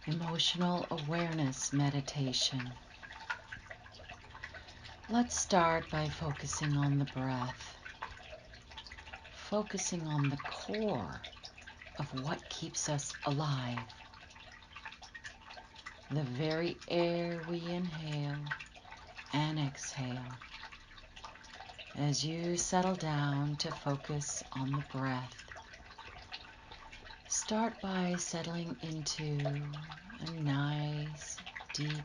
Emotional awareness meditation. Let's start by focusing on the breath, focusing on the core of what keeps us alive, the very air we inhale and exhale. As you settle down to focus on the breath, start by settling into a nice, deep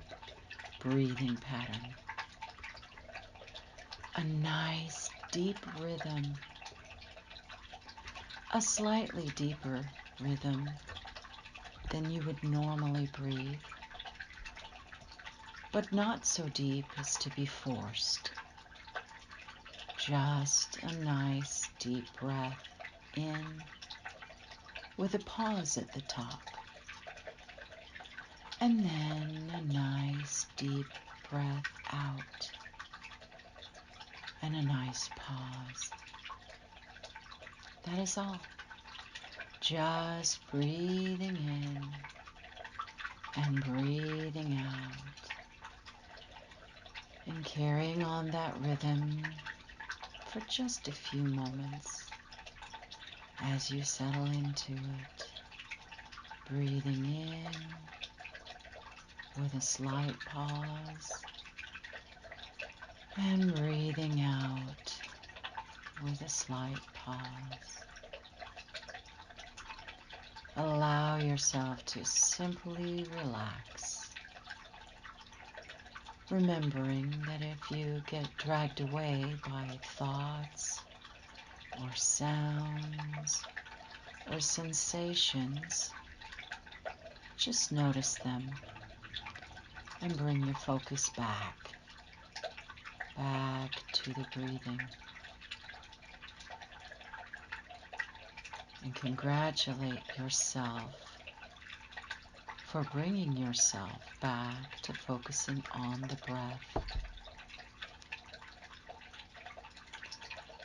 breathing pattern. A nice, deep rhythm. A slightly deeper rhythm than you would normally breathe, but not so deep as to be forced. Just a nice, deep breath in with a pause at the top. And then a nice deep breath out and a nice pause. That is all. Just breathing in and breathing out and carrying on that rhythm for just a few moments as you settle into it. Breathing in with a slight pause and breathing out with a slight pause. Allow yourself to simply relax, remembering that if you get dragged away by thoughts or sounds or sensations, just notice them and bring your focus back to the breathing. And congratulate yourself for bringing yourself back to focusing on the breath.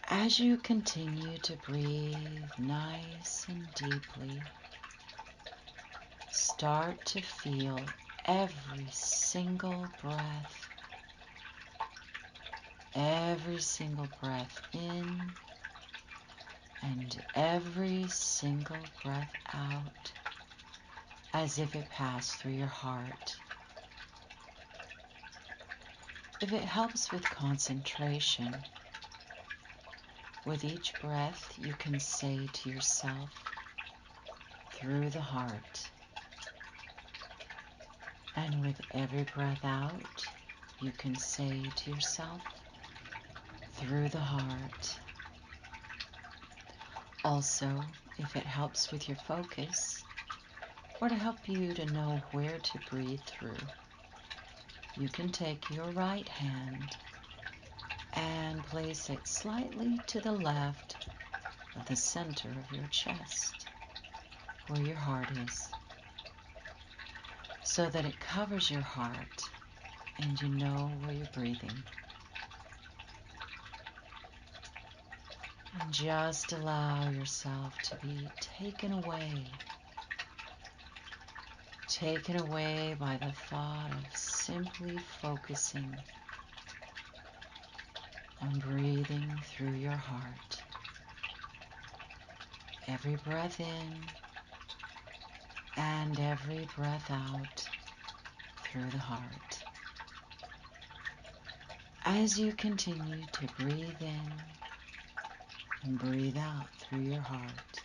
As you continue to breathe nice and deeply, start to feel every single breath in and every single breath out as if it passed through your heart. If it helps with concentration, with each breath you can say to yourself through the heart, and with every breath out you can say to yourself through the heart. Also, if it helps with your focus, or to help you to know where to breathe through, you can take your right hand and place it slightly to the left of the center of your chest, where your heart is, so that it covers your heart and you know where you're breathing. And just allow yourself to be taken away by the thought of simply focusing on breathing through your heart. Every breath in and every breath out through the heart. As you continue to breathe in and breathe out through your heart.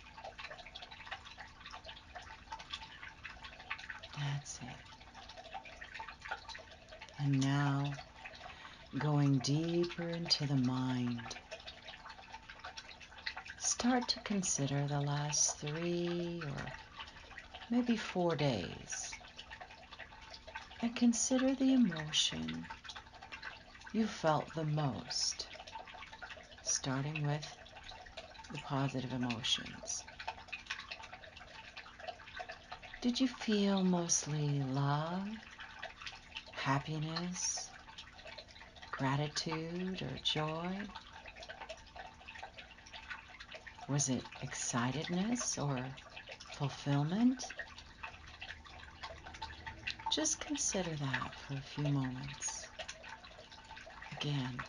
That's it. And now, going deeper into the mind, start to consider the last 3 or maybe 4 days, and consider the emotion you felt the most, starting with the positive emotions. Did you feel mostly love, happiness, gratitude, or joy? Was it excitedness or fulfillment? Just consider that for a few moments. Again,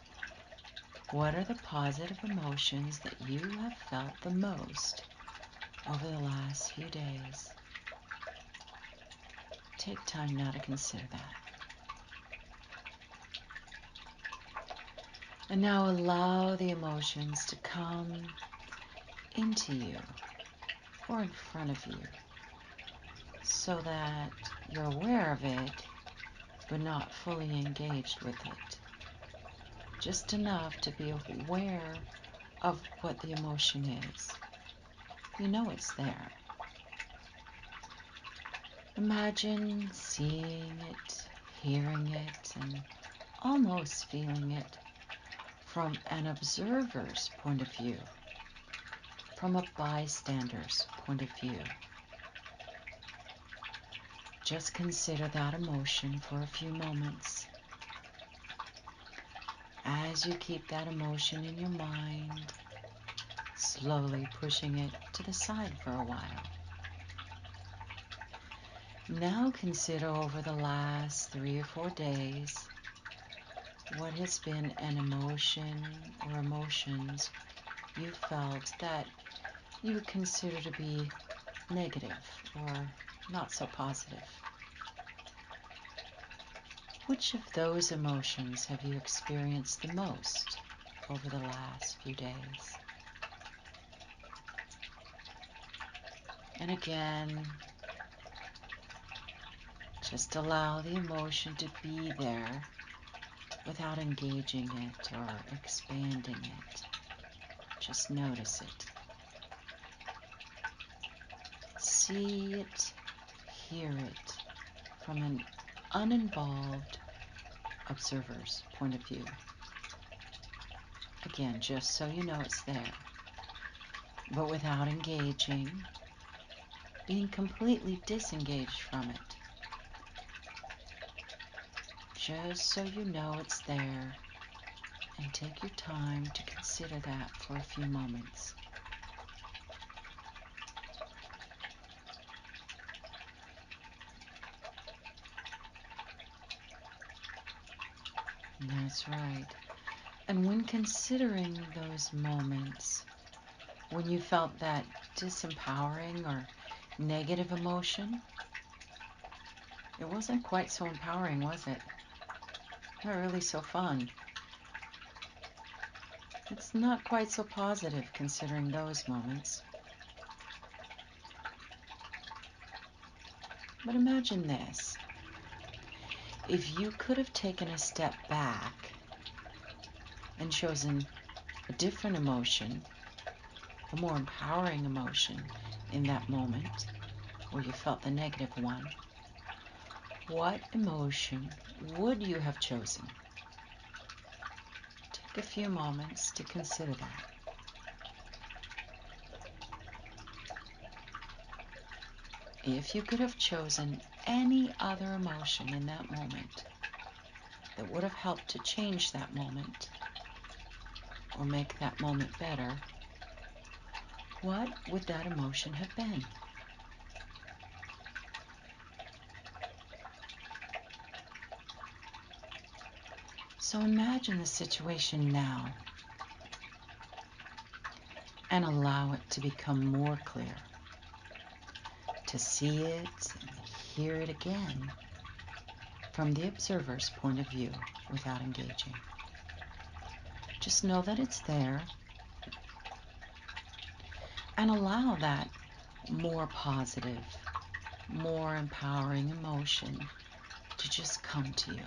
what are the positive emotions that you have felt the most over the last few days? Take time now to consider that. And now allow the emotions to come into you or in front of you so that you're aware of it but not fully engaged with it. Just enough to be aware of what the emotion is. You know it's there. Imagine seeing it, hearing it, and almost feeling it from an observer's point of view, from a bystander's point of view. Just consider that emotion for a few moments. As you keep that emotion in your mind, slowly pushing it to the side for a while. Now consider over the last 3 or 4 days what has been an emotion or emotions you felt that you would consider to be negative or not so positive. Which of those emotions have you experienced the most over the last few days? And again, just allow the emotion to be there without engaging it or expanding it. Just notice it. See it, hear it from an uninvolved observer's point of view. Again, just so you know it's there, but without engaging, being completely disengaged from it. Just so you know it's there, and take your time to consider that for a few moments. That's right. And when considering those moments, when you felt that disempowering or negative emotion, it wasn't quite so empowering, was it? Not really so fun. It's not quite so positive considering those moments. But imagine this. If you could have taken a step back and chosen a different emotion, a more empowering emotion in that moment where you felt the negative one, what emotion would you have chosen? Take a few moments to consider that. If you could have chosen any other emotion in that moment that would have helped to change that moment or make that moment better, what would that emotion have been? So imagine the situation now and allow it to become more clear, to see it and hear it again from the observer's point of view without engaging. Just know that it's there and allow that more positive, more empowering emotion to just come to you.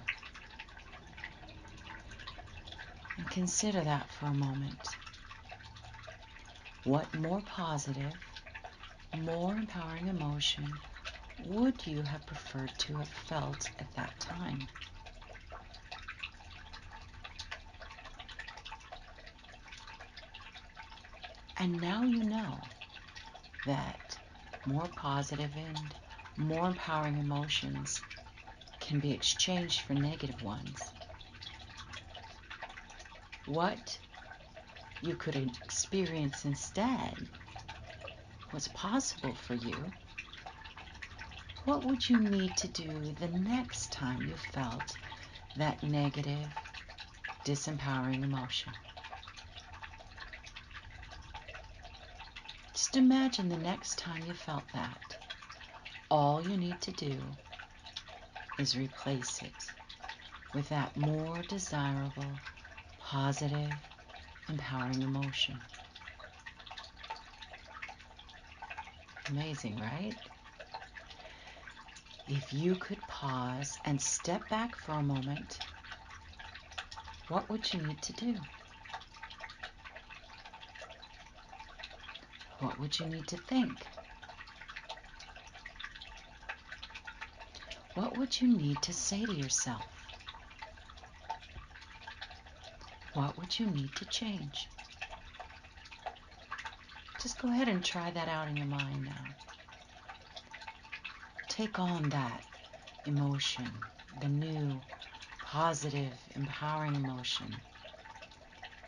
And consider that for a moment. What more positive, more empowering emotion would you have preferred to have felt at that time? And now you know that more positive and more empowering emotions can be exchanged for negative ones. What you could experience instead, what's possible for you, What would you need to do the next time you felt that negative, disempowering emotion? Just imagine the next time you felt that. All you need to do is replace it with that more desirable, positive, empowering emotion. Amazing, right? If you could pause and step back for a moment, what would you need to do? What would you need to think? What would you need to say to yourself? What would you need to change? Just go ahead and try that out in your mind now. Take on that emotion, the new, positive, empowering emotion,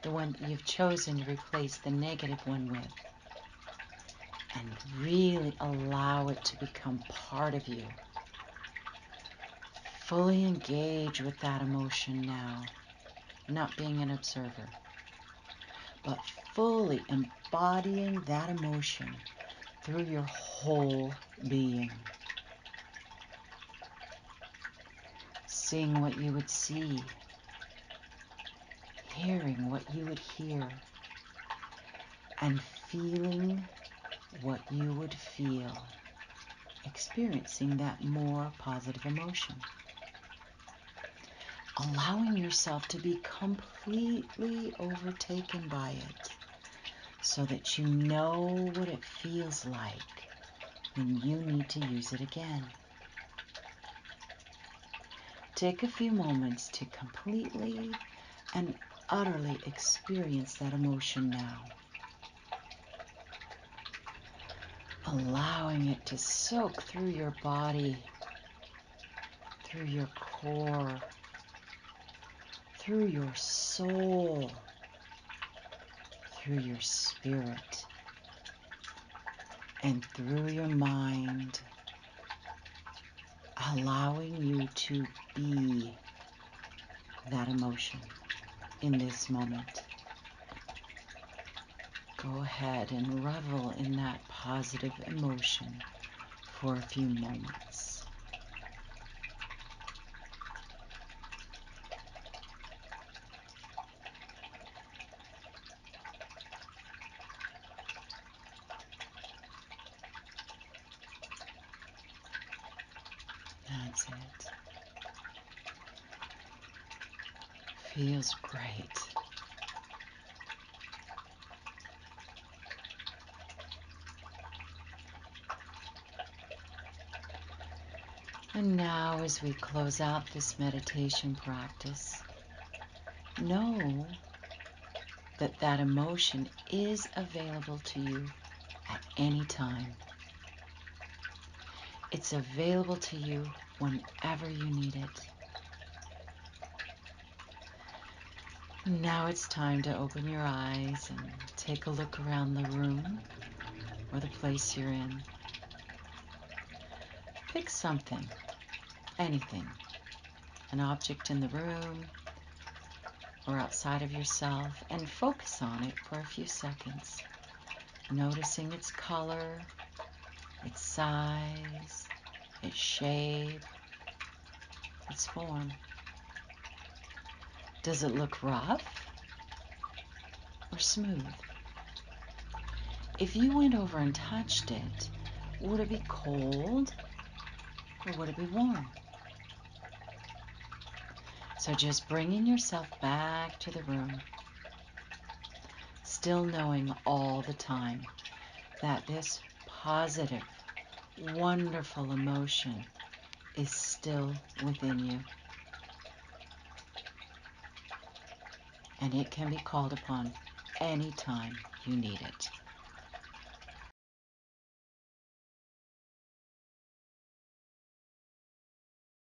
the one that you've chosen to replace the negative one with, and really allow it to become part of you. Fully engage with that emotion now, not being an observer, but fully embodying that emotion through your whole being. Seeing what you would see, hearing what you would hear, and feeling what you would feel, experiencing that more positive emotion. Allowing yourself to be completely overtaken by it so that you know what it feels like when you need to use it again. Take a few moments to completely and utterly experience that emotion now. Allowing it to soak through your body, through your core, through your soul, through your spirit, and through your mind, allowing you to be that emotion in this moment. Go ahead and revel in that positive emotion for a few moments. That's it. Feels great. And now, as we close out this meditation practice, know that that emotion is available to you at any time. It's available to you whenever you need it. Now it's time to open your eyes and take a look around the room or the place you're in. Pick something, anything, an object in the room or outside of yourself, and focus on it for a few seconds, noticing its color, its size, its shape, its form. Does it look rough or smooth? If you went over and touched it, would it be cold or would it be warm? So just bringing yourself back to the room, still knowing all the time that this positive, wonderful emotion is still within you. And it can be called upon anytime you need it.